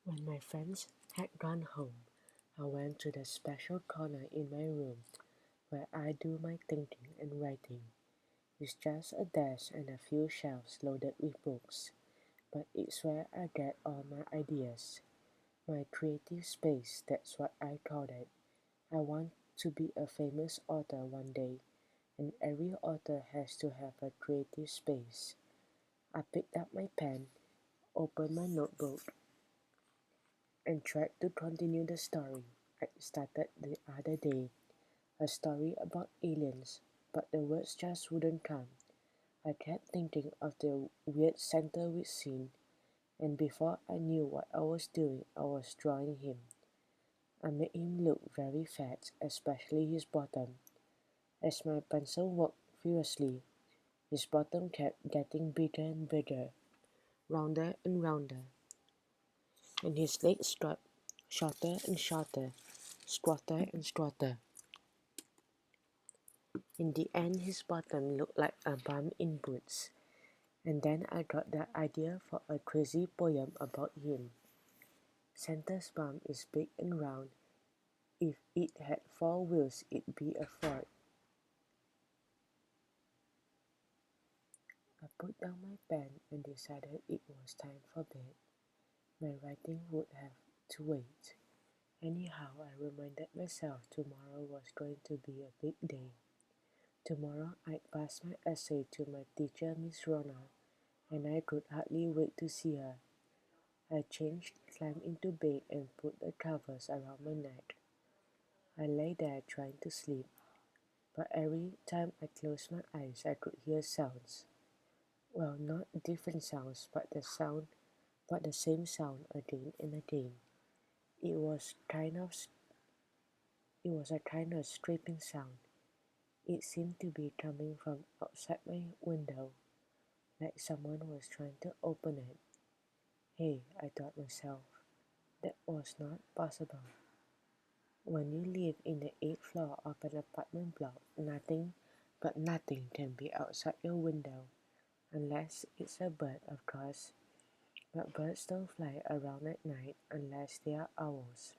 When my friends had gone home, I went to the special corner in my room where I do my thinking and writing. It's just a desk and a few shelves loaded with books, but it's where I get all my ideas. My creative space, that's what I call it. I want to be a famous author one day, and every author has to have a creative space. I picked up my pen, opened my notebook, and tried to continue the story I started the other day, a story about aliens, but the words just wouldn't come. I kept thinking of the weird center we'd seen, and before I knew what I was doing, I was drawing him. I made him look very fat, especially his bottom. As my pencil worked furiously, his bottom kept getting bigger and bigger, rounder and rounder, and his legs got shorter and shorter, squatter and squatter. In the end, his bottom looked like a bum in boots. And then I got the idea for a crazy poem about him. Santa's bum is big and round. If it had four wheels, it'd be a Ford. I put down my pen and decided it was time for bed. My writing would have to wait. Anyhow, I reminded myself tomorrow was going to be a big day. Tomorrow I'd pass my essay to my teacher, Miss Rona, and I could hardly wait to see her. I changed, climbed into bed, and put the covers around my neck. I lay there trying to sleep, but every time I closed my eyes, I could hear sounds. Well, not different sounds, but the same sound again and again. It was kind of, it was a kind of scraping sound. It seemed to be coming from outside my window, like someone was trying to open it. Hey, I thought myself, that was not possible. When you live in the 8th floor of an apartment block, nothing but nothing can be outside your window, unless it's a bird, of course. But birds don't fly around at night unless they are owls.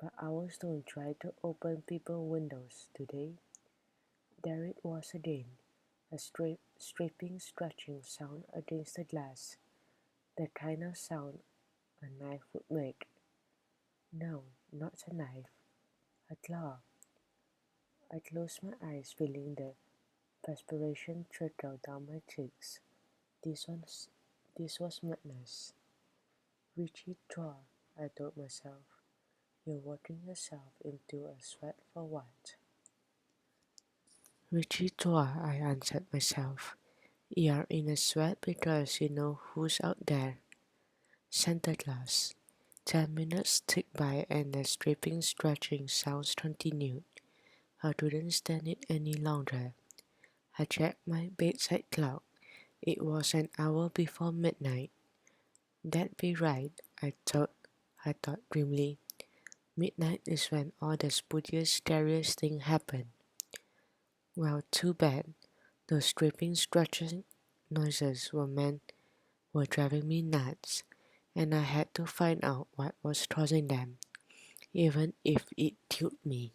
But owls don't try to open people's windows, do they? There it was again, a scraping, scratching sound against the glass, the kind of sound a knife would make. No, not a knife, a claw. I closed my eyes, feeling the perspiration trickled down my cheeks. This was, this was madness. Richie Chua, I told myself. You're working yourself into a sweat for what? Richie Chua, I answered myself. You're in a sweat because you know who's out there. Santa Claus. 10 minutes ticked by and the scraping, scratching sounds continued. I couldn't stand it any longer. I checked my bedside clock. It was an hour before midnight. That'd be right, I thought grimly. Midnight is when all the spookiest, scariest things happen. Well, too bad. Those scraping, scratching noises were driving me nuts, and I had to find out what was causing them, even if it killed me.